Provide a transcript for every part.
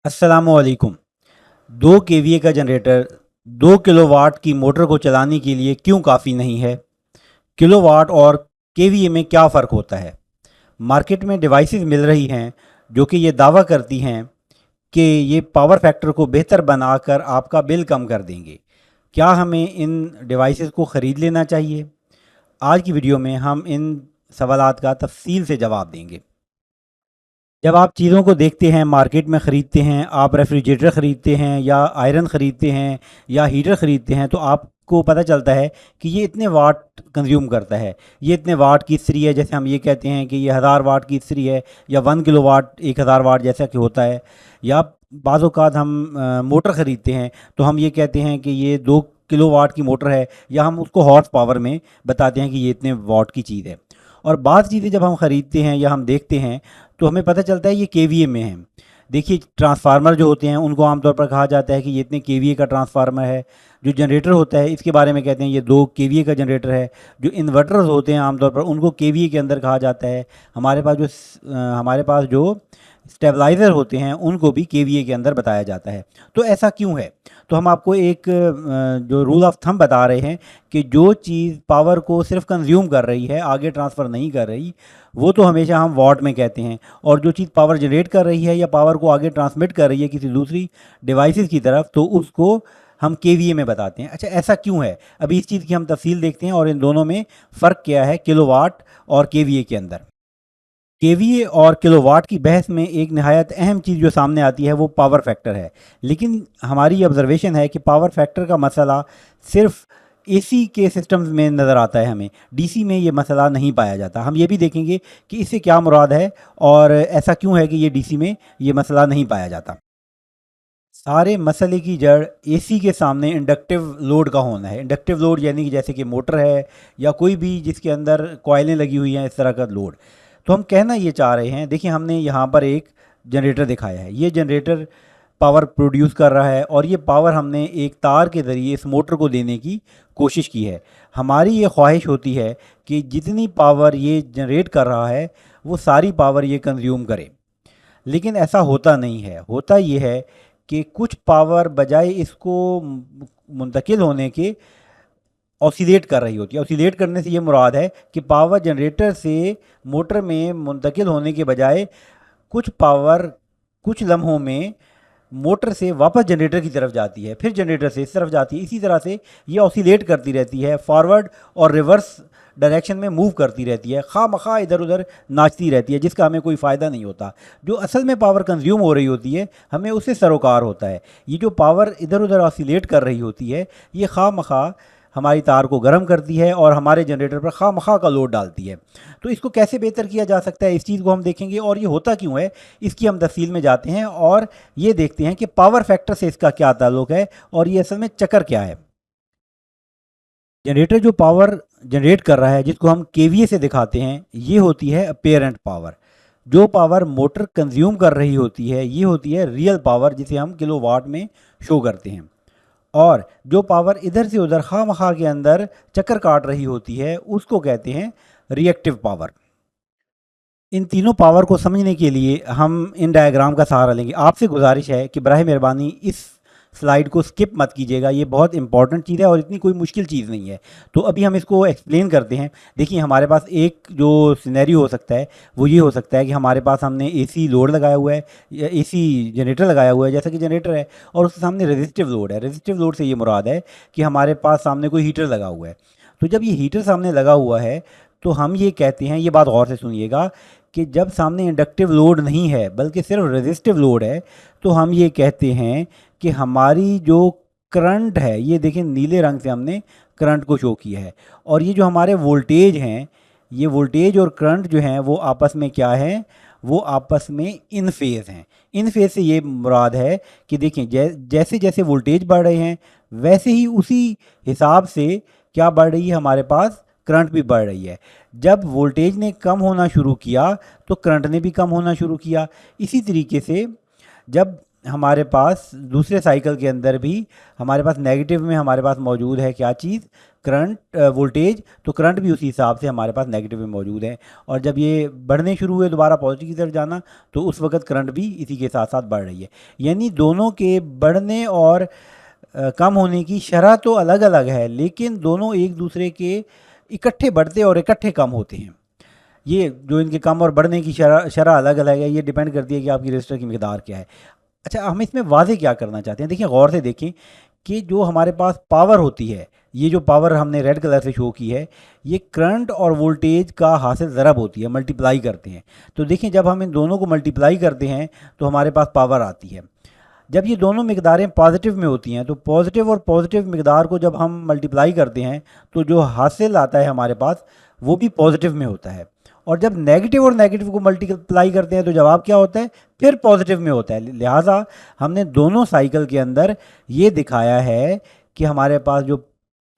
अस्सलामुअलैकुम। 2 केवीए का generator 2 kilowatt की मोटर को चलाने के लिए क्यों काफ़ी नहीं है? किलोवाट और केवीए में क्या फ़र्क होता है? मार्केट में डिवाइसेस मिल रही हैं जो कि ये दावा करती हैं कि ये पावर फैक्टर को बेहतर बनाकर आपका बिल कम कर देंगे। क्या हमें इन डिवाइसेस को ख़रीद लेना चाहिए? आज की वीडियो में हम इन सवालात का तफसील से जवाब देंगे। जब आप चीज़ों को देखते हैं, मार्केट में ख़रीदते हैं, आप रेफ्रिजरेटर ख़रीदते हैं या आयरन ख़रीदते हैं या हीटर ख़रीदते हैं, तो आपको पता चलता है कि ये इतने वाट कंज्यूम करता है, ये इतने वाट की इस्त्री है। जैसे हम ये कहते हैं कि ये 1000 वाट की इस्त्री है या 1 किलोवाट 1000 वाट जैसा कि होता है। या बाज़ औक़ात हम मोटर ख़रीदते हैं तो हम ये कहते हैं कि ये 2 किलोवाट की मोटर है, या हम उसको हॉर्स पावर में बताते हैं कि ये इतने वाट की चीज़ है। और बाज़ चीज़ें जब हम ख़रीदते हैं या हम देखते हैं तो हमें पता चलता है ये केवीए में है। देखिए, ट्रांसफार्मर जो होते हैं उनको आमतौर पर कहा जाता है कि ये इतने केवीए का ट्रांसफार्मर है। जो जनरेटर होता है इसके बारे में कहते हैं ये 2 केवीए का जनरेटर है। जो इन्वर्टर्स होते हैं आमतौर पर उनको केवीए के अंदर कहा जाता है। हमारे पास जो स्टेबलाइज़र होते हैं उनको भी केवीए के अंदर बताया जाता है। तो ऐसा क्यों है? तो हम आपको एक जो रूल ऑफ थंब बता रहे हैं कि जो चीज़ पावर को सिर्फ कंज्यूम कर रही है, आगे ट्रांसफ़र नहीं कर रही, वो तो हमेशा हम वॉट में कहते हैं। और जो चीज़ पावर जनरेट कर रही है या पावर को आगे ट्रांसमिट कर रही है किसी दूसरी डिवाइसेस की तरफ, तो उसको हम केवीए में बताते हैं। अच्छा, ऐसा क्यों है? अभी इस चीज़ की हम तफसील देखते हैं और इन दोनों में फ़र्क क्या है किलोवाट और केवीए के अंदर। केवीए और किलोवाट की बहस में एक नहायत अहम चीज़ जो सामने आती है वो पावर फैक्टर है। लेकिन हमारी ऑब्ज़र्वेशन है कि पावर फैक्टर का मसला सिर्फ़ एसी के सिस्टम्स में नज़र आता है हमें, डीसी में ये मसला नहीं पाया जाता। हम ये भी देखेंगे कि इससे क्या मुराद है और ऐसा क्यों है कि ये डीसी में ये मसला नहीं पाया जाता। सारे मसले की जड़ एसी के सामने इंडक्टिव लोड का होना है। इंडक्टिव लोड यानी कि जैसे कि मोटर है या कोई भी जिसके अंदर कॉइलें लगी हुई हैं, इस तरह का लोड। तो हम कहना ये चाह रहे हैं, देखिए हमने यहाँ पर एक जनरेटर दिखाया है। ये जनरेटर पावर प्रोड्यूस कर रहा है और ये पावर हमने एक तार के ज़रिए इस मोटर को देने की कोशिश की है। हमारी ये ख्वाहिश होती है कि जितनी पावर ये जनरेट कर रहा है वो सारी पावर ये कंज्यूम करे। लेकिन ऐसा होता नहीं है। होता ये है कि कुछ पावर बजाय इसको मुंतकिल होने के ऑसिलेट कर रही होती है। ऑसिलेट करने से ये मुराद है कि पावर जनरेटर से मोटर में मुंतकिल होने के बजाय कुछ पावर कुछ लम्हों में मोटर से वापस जनरेटर की तरफ जाती है, फिर जनरेटर से इस तरफ जाती है। इसी तरह से ये ऑसिलेट करती रहती है, फॉरवर्ड और रिवर्स डायरेक्शन में मूव करती रहती है, खामखा इधर उधर नाचती रहती है, जिसका हमें कोई फ़ायदा नहीं होता। जो असल में पावर कंज्यूम हो रही होती है हमें उससे सरोकार होता है। ये जो पावर इधर उधर ऑसिलेट कर रही होती है ये खामखा हमारी तार को गर्म करती है और हमारे जनरेटर पर खामखा का लोड डालती है। तो इसको कैसे बेहतर किया जा सकता है, इस चीज़ को हम देखेंगे और ये होता क्यों है इसकी हम तफसील में जाते हैं और ये देखते हैं कि पावर फैक्टर से इसका क्या ताल्लुक़ है और ये असल में चक्कर क्या है। जनरेटर जो पावर जनरेट कर रहा है जिसको हम केवीए से दिखाते हैं, ये होती है अपेरेंट पावर। जो पावर मोटर कंज्यूम कर रही होती है ये होती है रियल पावर, जिसे हम किलोवाट में शो करते हैं। और जो पावर इधर से उधर खामखा के अंदर चक्कर काट रही होती है उसको कहते हैं रिएक्टिव पावर। इन तीनों पावर को समझने के लिए हम इन डायग्राम का सहारा लेंगे। आपसे गुजारिश है कि बराह मेहरबानी इस स्लाइड को स्किप मत कीजिएगा, ये बहुत इंपॉर्टेंट चीज़ है और इतनी कोई मुश्किल चीज़ नहीं है। तो अभी हम इसको एक्सप्लेन करते हैं। देखिए, हमारे पास एक जो सिनेरियो हो सकता है वो ये हो सकता है कि हमारे पास हमने एसी लोड लगाया हुआ है या एसी जनरेटर लगाया हुआ है, जैसा कि जनरेटर है, और उसके सामने रेजिस्टिव लोड है। रेजिस्टिव लोड से ये मुराद है कि हमारे पास सामने कोई हीटर लगा हुआ है। तो जब ये हीटर सामने लगा हुआ है तो हम ये कहते हैं, ये बात गौर से सुनिएगा, कि जब सामने इंडक्टिव लोड नहीं है बल्कि सिर्फ रेजिस्टिव लोड है तो हम ये कहते हैं कि हमारी जो करंट है, ये देखें नीले रंग से हमने करंट को शो किया है, और ये जो हमारे वोल्टेज हैं, ये वोल्टेज और करंट जो हैं वो आपस में क्या है, वो आपस में इन फेज़ हैं। इन फेज़ से ये मुराद है कि देखें जैसे जैसे वोल्टेज बढ़ रहे हैं वैसे ही उसी हिसाब से क्या बढ़ रही है, हमारे पास करंट भी बढ़ रही है। जब वोल्टेज ने कम होना शुरू किया तो करंट ने भी कम होना शुरू किया। इसी तरीके से जब हमारे पास दूसरे साइकिल के अंदर भी हमारे पास नेगेटिव में हमारे पास मौजूद है क्या चीज़, करंट, वोल्टेज। तो करंट भी उसी हिसाब से हमारे पास नेगेटिव में मौजूद है। और जब ये बढ़ने शुरू हुए दोबारा पॉजिटिव की तरफ जाना, तो उस वक्त करंट भी इसी के साथ साथ बढ़ रही है। यानी दोनों के बढ़ने और कम होने की शरह तो अलग अलग है, लेकिन दोनों एक दूसरे के इकट्ठे बढ़ते और इकट्ठे कम होते हैं। ये जो इनके कम और बढ़ने की शरह शरह अलग अलग है, ये डिपेंड करती है कि आपकी रजिस्टर की मिकदार क्या है। अच्छा, हम इसमें वाज़ेह क्या करना चाहते हैं, देखिए गौर से देखें कि जो हमारे पास पावर होती है, ये जो पावर हमने रेड कलर से शो की है, ये करंट और वोल्टेज का हासिल ज़रब होती है, मल्टीप्लाई करते हैं। तो देखें जब हम इन दोनों को मल्टीप्लाई करते हैं तो हमारे पास पावर आती है। जब ये दोनों मिकदारें पॉजिटिव में होती हैं, तो पॉजिटिव और पॉजिटिव मिकदार को जब हम मल्टीप्लाई करते हैं तो जो हासिल आता है हमारे पास वो भी पॉजिटिव में होता है। और जब नेगेटिव और नेगेटिव को मल्टीप्लाई करते हैं तो जवाब क्या होता है, फिर पॉजिटिव में होता है। लिहाजा हमने दोनों साइकिल के अंदर ये दिखाया है कि हमारे पास जो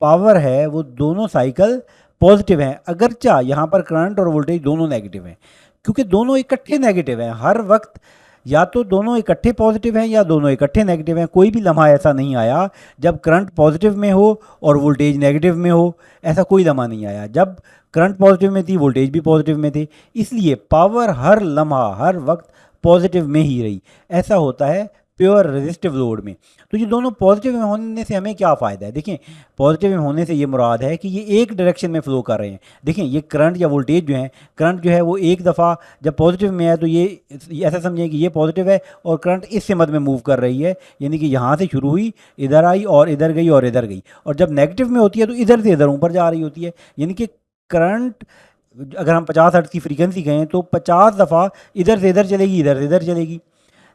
पावर है वो दोनों साइकिल पॉजिटिव हैं, अगरचा यहाँ पर करंट और वोल्टेज दोनों नेगेटिव हैं, क्योंकि दोनों इकट्ठे नेगेटिव हैं। हर वक्त या तो दोनों इकट्ठे पॉजिटिव हैं या दोनों इकट्ठे नेगेटिव हैं। कोई भी लम्हा ऐसा नहीं आया जब करंट पॉजिटिव में हो और वोल्टेज नेगेटिव में हो, ऐसा कोई लम्हा नहीं आया। जब करंट पॉजिटिव में थी, वोल्टेज भी पॉजिटिव में थे, इसलिए पावर हर लम्हा हर वक्त पॉजिटिव में ही रही। ऐसा होता है प्योर रेजिस्टिव लोड में। तो ये दोनों पॉजिटिव में होने से हमें क्या फ़ायदा है, देखें पॉजिटिव में होने से ये मुराद है कि ये एक डायरेक्शन में फ़्लो कर रहे हैं। देखें ये करंट या वोल्टेज जो है, करंट जो है वो एक दफ़ा जब पॉजिटिव में है तो ये ऐसा समझें कि ये पॉजिटिव है और करंट इस सिमत में मूव कर रही है, यानी कि यहाँ से शुरू हुई, इधर आई और इधर गई और इधर गई। और जब नेगेटिव में होती है तो इधर से इधर ऊपर जा रही होती है। यानी कि करंट अगर हम 50 हर्ट्ज़ की फ्रीक्वेंसी कहें तो 50 दफ़ा इधर से इधर चलेगी, इधर से इधर चलेगी।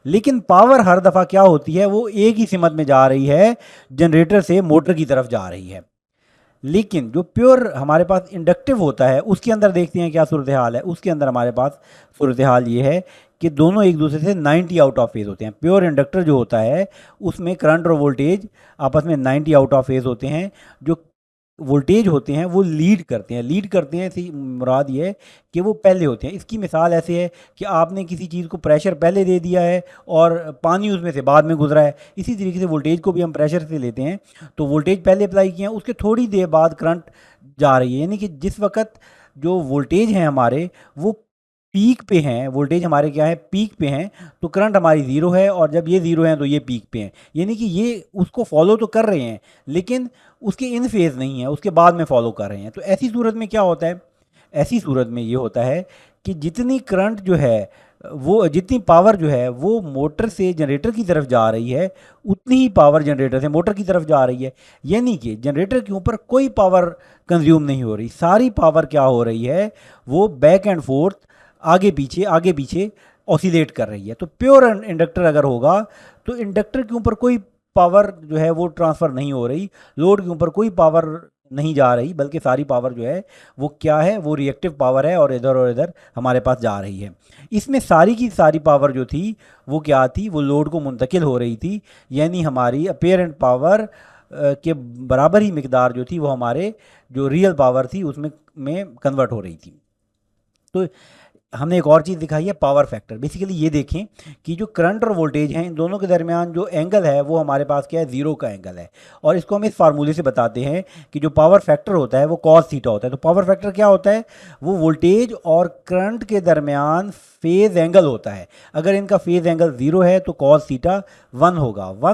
लेकिन पावर हर दफ़ा क्या होती है, वो एक ही सिमत में जा रही है, जनरेटर से मोटर की तरफ जा रही है। लेकिन जो प्योर हमारे पास इंडक्टिव होता है उसके अंदर देखते हैं क्या सूरत हाल है। उसके अंदर हमारे पास सूरत हाल ये है कि दोनों एक दूसरे से 90 आउट ऑफ फेज़ होते हैं। प्योर इंडक्टर जो होता है उसमें करंट और वोल्टेज आपस में 90 आउट ऑफ फेज़ होते हैं। जो वोल्टेज होते हैं वो लीड करते हैं, लीड करते हैं इसी मुराद ये है कि वो पहले होते हैं। इसकी मिसाल ऐसे है कि आपने किसी चीज़ को प्रेशर पहले दे दिया है और पानी उसमें से बाद में गुजरा है। इसी तरीके से वोल्टेज को भी हम प्रेशर से लेते हैं, तो वोल्टेज पहले अप्लाई किया, उसके थोड़ी देर बाद करंट जा रही है। यानी कि जिस वक्त जो वोल्टेज हैं हमारे वो पीक पे हैं, वोल्टेज हमारे क्या है पीक पे हैं, तो करंट हमारी ज़ीरो है, और जब ये ज़ीरो है तो ये पीक पे हैं। यानी कि ये उसको फॉलो तो कर रहे हैं लेकिन उसके इन फेज़ नहीं है, उसके बाद में फॉलो कर रहे हैं। तो ऐसी सूरत में क्या होता है, ऐसी सूरत में ये होता है कि जितनी करंट जो है वो, जितनी पावर जो है वो मोटर से जनरेटर की तरफ जा रही है, उतनी ही पावर जनरेटर से मोटर की तरफ जा रही है। यानी कि जनरेटर के ऊपर कोई पावर कंज्यूम नहीं हो रही, सारी पावर क्या हो रही है, वो बैक एंड फोर्थ, आगे पीछे ऑसिलेट कर रही है। तो प्योर इंडक्टर अगर होगा तो इंडक्टर के ऊपर कोई पावर जो है वो ट्रांसफ़र नहीं हो रही, लोड के ऊपर कोई पावर नहीं जा रही, बल्कि सारी पावर जो है वो क्या है, वो रिएक्टिव पावर है और इधर हमारे पास जा रही है। इसमें सारी की सारी पावर जो थी वो क्या थी, वो लोड को मुंतकिल हो रही थी। यानी हमारी अपेरेंट पावर के बराबर ही मिकदार जो थी वो हमारे जो रियल पावर थी उसमें कन्वर्ट हो रही थी। तो हमने एक और चीज़ दिखाई है, पावर फैक्टर। बेसिकली ये देखें कि जो करंट और वोल्टेज हैं इन दोनों के दरमियान जो एंगल है वो हमारे पास क्या है, ज़ीरो का एंगल है। और इसको हम इस फार्मूले से बताते हैं कि जो पावर फैक्टर होता है वो कॉस थीटा होता है। तो पावर फैक्टर क्या होता है, वो वोल्टेज और करंट के दरमियान फेज़ एंगल होता है। अगर इनका फेज़ एंगल 0 है तो कॉस थीटा 1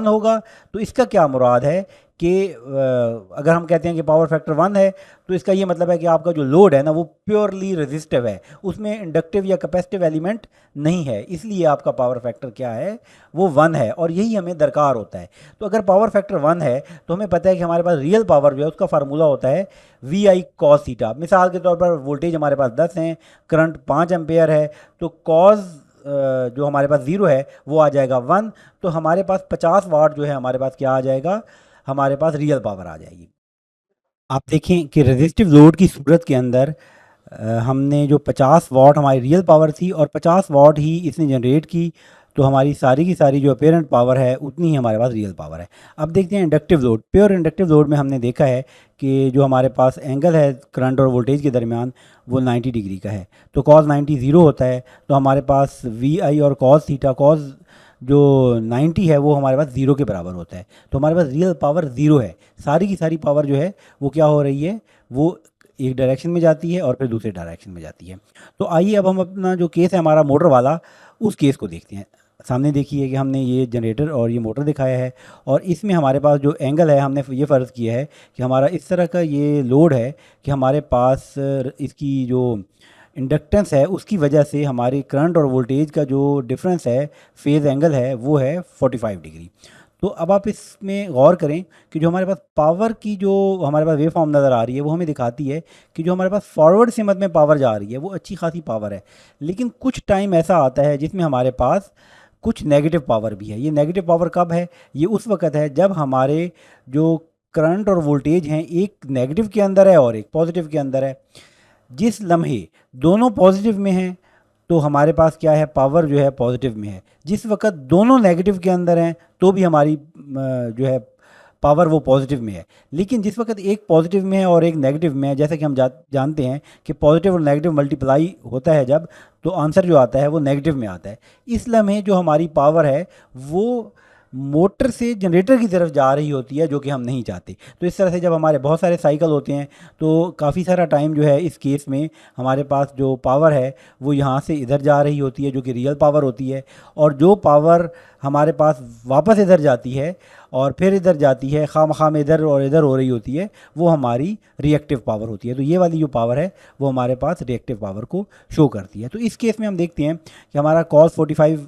होगा। तो इसका क्या मुराद है कि अगर हम कहते हैं कि पावर फैक्टर 1 है तो इसका ये मतलब है कि आपका जो लोड है ना वो प्योरली रेजिस्टिव है, उसमें इंडक्टिव या कैपेसिटिव एलिमेंट नहीं है, इसलिए आपका पावर फैक्टर क्या है, वो 1 है। और यही हमें दरकार होता है। तो अगर पावर फैक्टर 1 है तो हमें पता है कि हमारे पास रियल पावर जो है उसका फार्मूला होता है VI cos थीटा। मिसाल के तौर पर वोल्टेज हमारे पास 10 हैं, करंट 5 एम्पेयर है, तो कॉस जो हमारे पास 0 है वो आ जाएगा 1। तो हमारे पास 50 वाट जो है हमारे पास क्या आ जाएगा, हमारे पास रियल पावर आ जाएगी। आप देखें कि रेजिस्टिव लोड की सूरत के अंदर हमने जो 50 वाट हमारी रियल पावर थी और 50 वाट ही इसने जनरेट की, तो हमारी सारी की सारी जो अपेरेंट पावर है उतनी ही हमारे पास रियल पावर है। अब देखते हैं inductive load. Pure inductive load में हमने देखा है कि जो हमारे पास एंगल है करंट और वोल्टेज के दरमियान वो 90 डिग्री का है। तो कॉस 90 ज़ीरो होता है, तो हमारे पास VI और कॉस थीटा, कॉस जो 90 है वो हमारे पास ज़ीरो के बराबर होता है। तो हमारे पास रियल पावर ज़ीरो है, सारी की सारी पावर जो है वो क्या हो रही है, वो एक डायरेक्शन में जाती है और फिर दूसरे डायरेक्शन में जाती है। तो आइए अब हम अपना जो केस है हमारा मोटर वाला, उस केस को देखते हैं। सामने देखिए कि हमने ये जनरेटर और ये मोटर दिखाया है, और इसमें हमारे पास जो एंगल है हमने ये फ़र्ज़ किया है कि हमारा इस तरह का ये लोड है कि हमारे पास इसकी जो इंडक्टेंस है उसकी वजह से हमारी करंट और वोल्टेज का जो डिफरेंस है, फेज़ एंगल है, वो है 45 डिग्री। तो अब आप इसमें गौर करें कि जो हमारे पास पावर की जो हमारे पास वेव फॉर्म नज़र आ रही है वो हमें दिखाती है कि जो हमारे पास फॉरवर्ड सिमत में पावर जा रही है वो अच्छी खासी पावर है। लेकिन कुछ टाइम ऐसा आता है जिसमें हमारे पास कुछ नेगेटिव पावर भी है। ये नेगेटिव पावर कब है? ये उस वक़्त है जब हमारे जो करंट और वोल्टेज हैं, एक नेगेटिव के अंदर है और एक पॉजिटिव के अंदर है। जिस लम्हे दोनों पॉजिटिव में हैं तो हमारे पास क्या है, पावर जो है पॉजिटिव में है। जिस वक्त दोनों नेगेटिव के अंदर हैं तो भी हमारी जो है पावर वो पॉजिटिव में है। लेकिन जिस वक्त एक पॉजिटिव में है और एक नेगेटिव में है, जैसा कि हम जानते हैं कि पॉजिटिव और नेगेटिव मल्टीप्लाई होता है जब, तो आंसर जो आता है वो नेगेटिव में आता है। इस लम्हे जो हमारी पावर है वो मोटर से जनरेटर की तरफ जा रही होती है, जो कि हम नहीं चाहते। तो इस तरह से जब हमारे बहुत सारे साइकिल होते हैं तो काफ़ी सारा टाइम जो है इस केस में हमारे पास जो पावर है वो यहाँ से इधर जा रही होती है, जो कि रियल पावर होती है। और जो पावर हमारे पास वापस इधर जाती है और फिर इधर जाती है, खाम में इधर और इधर हो रही होती है, वो हमारी रिएक्टिव पावर होती है। तो ये वाली जो पावर है वो हमारे पास रिएक्टिव पावर को शो करती है। तो इस केस में हम देखते हैं कि हमारा कॉस 45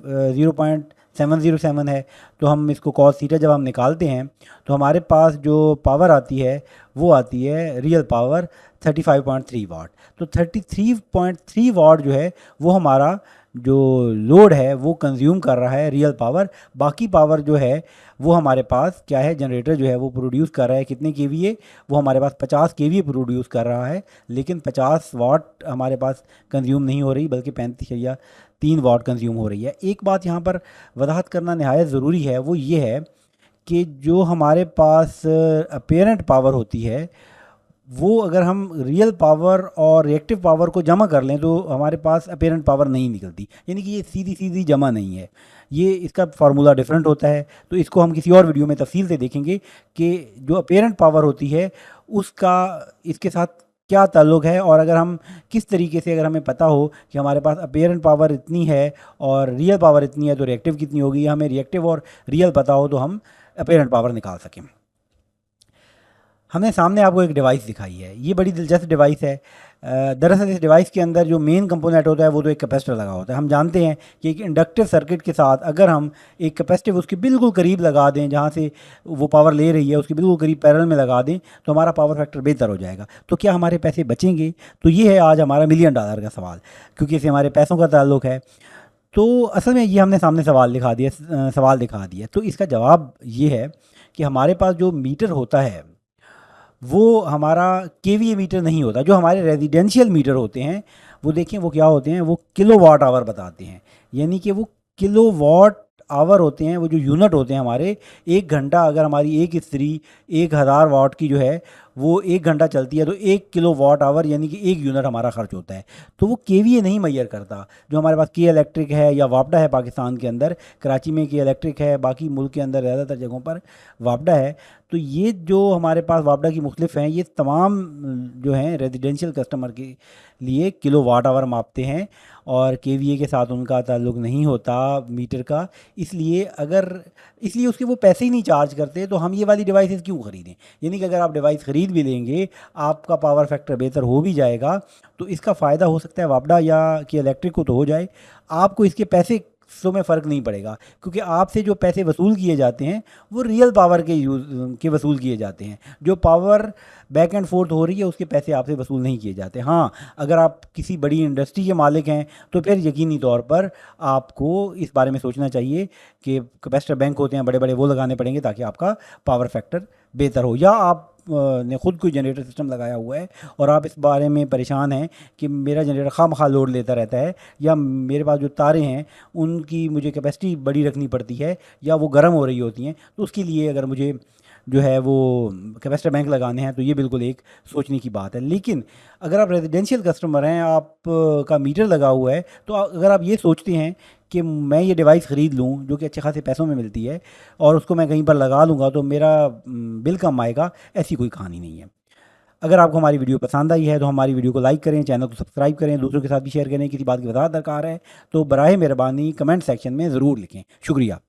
0.707 है। तो हम इसको कॉस थीटा जब हम निकालते हैं तो हमारे पास जो पावर आती है वो आती है रियल पावर 35.3 वाट। तो 33.3 वाट जो है वो हमारा जो लोड है वो कंज्यूम कर रहा है रियल पावर। बाकी पावर जो है वो हमारे पास क्या है, जनरेटर जो है वो प्रोड्यूस कर रहा है कितने केवीए, वो हमारे पास 50 केवीए प्रोड्यूस कर रहा है। लेकिन 50 वाट हमारे पास कंज्यूम नहीं हो रही, बल्कि 35.3 वाट कंज्यूम हो रही है। एक बात यहाँ पर वजाहत करना नहायत ज़रूरी है, वो ये है कि जो हमारे पास अपेरेंट पावर होती है वो अगर हम रियल पावर और रिएक्टिव पावर को जमा कर लें तो हमारे पास अपेरेंट पावर नहीं निकलती। यानी कि ये सीधी सीधी जमा नहीं है, ये इसका फार्मूला डिफरेंट होता है। तो इसको हम किसी और वीडियो में तफसील से देखेंगे कि जो अपेरेंट पावर होती है उसका इसके साथ क्या ताल्लुक़ है। और अगर हम किस तरीके से, अगर हमें पता हो कि हमारे पास अपेरेंट पावर इतनी है और रियल पावर इतनी है तो रिएक्टिव कितनी होगी, या हमें रिएक्टिव और रियल पता हो तो हम अपेरेंट पावर निकाल सकें। हमने सामने आपको एक डिवाइस दिखाई है, ये बड़ी दिलचस्प डिवाइस है। दरअसल इस डिवाइस के अंदर जो मेन कंपोनेंट होता है वो तो एक कैपेसिटर लगा होता है। हम जानते हैं कि एक इंडक्टिव सर्किट के साथ अगर हम एक कैपेसिटिव उसके बिल्कुल करीब लगा दें, जहाँ से वो पावर ले रही है उसके बिल्कुल करीब पैरेलल में लगा दें, तो हमारा पावर फैक्टर बेहतर हो जाएगा। तो क्या हमारे पैसे बचेंगे? तो ये है आज हमारा $1 मिलियन का सवाल, क्योंकि इससे हमारे पैसों का ताल्लुक़ है। तो असल में ये हमने सामने सवाल दिखा दिया। तो इसका जवाब ये है कि हमारे पास जो मीटर होता है वो हमारा केवीए मीटर नहीं होता। जो हमारे रेजिडेंशियल मीटर होते हैं वो देखें वो क्या होते हैं, वो किलोवाट आवर बताते हैं। यानी कि वो किलोवाट आवर होते हैं, वो जो यूनिट होते हैं हमारे। एक घंटा अगर हमारी एक इस्त्री 1000 वाट की जो है वो 1 घंटा चलती है तो 1 किलोवाट आवर यानी कि 1 यूनिट हमारा खर्च होता है। तो वो केवीए नहीं मैयर करता। जो हमारे पास के इलेक्ट्रिक है या वापडा है पाकिस्तान के अंदर, कराची में के इलेक्ट्रिक है, बाकी मुल्क के अंदर ज़्यादातर जगहों पर वापडा है। तो ये जो हमारे पास वापडा की मुख्तलिफ हैं, ये तमाम जो हैं रेजिडेंशियल कस्टमर के लिए किलोवाट आवर मापते हैं और केवीए के साथ उनका ताल्लुक़ नहीं होता मीटर का। इसलिए उसके वो पैसे ही नहीं चार्ज करते। तो हम ये वाली डिवाइसेस क्यों ख़रीदें? यानी कि अगर आप डिवाइस ख़रीद भी लेंगे, आपका पावर फैक्टर बेहतर हो भी जाएगा, तो इसका फ़ायदा हो सकता है वापडा या कि इलेक्ट्रिक को तो हो जाए, आपको इसके पैसे सो में फ़र्क नहीं पड़ेगा, क्योंकि आपसे जो पैसे वसूल किए जाते हैं वो रियल पावर के वसूल किए जाते हैं। जो पावर बैक एंड फोर्थ हो रही है उसके पैसे आपसे वसूल नहीं किए जाते। हाँ, अगर आप किसी बड़ी इंडस्ट्री के मालिक हैं तो फिर यकीनी तौर पर आपको इस बारे में सोचना चाहिए कि कैपेसिटर बैंक होते हैं बड़े बड़े, वो लगाने पड़ेंगे ताकि आपका पावर फैक्टर बेहतर हो। या आप ने खुद कोई जनरेटर सिस्टम लगाया हुआ है और आप इस बारे में परेशान हैं कि मेरा जनरेटर खामखा लोड लेता रहता है, या मेरे पास जो तारें हैं उनकी मुझे कैपेसिटी बड़ी रखनी पड़ती है, या वो गर्म हो रही होती हैं, तो उसके लिए अगर मुझे जो है वो कैपेसिटर बैंक लगाने हैं, तो ये बिल्कुल एक सोचने की बात है। लेकिन अगर आप रेजिडेंशियल कस्टमर हैं, आप का मीटर लगा हुआ है, तो अगर आप ये सोचते हैं कि मैं ये डिवाइस ख़रीद लूँ जो कि अच्छे खासे पैसों में मिलती है और उसको मैं कहीं पर लगा लूँगा तो मेरा बिल कम आएगा, ऐसी कोई कहानी नहीं है। अगर आपको हमारी वीडियो पसंद आई है तो हमारी वीडियो को लाइक करें, चैनल को सब्सक्राइब करें, दूसरों के साथ भी शेयर करें। किसी बात की वजाहत दरकार है तो बराए मेहरबानी कमेंट सेक्शन में ज़रूर लिखें। शुक्रिया।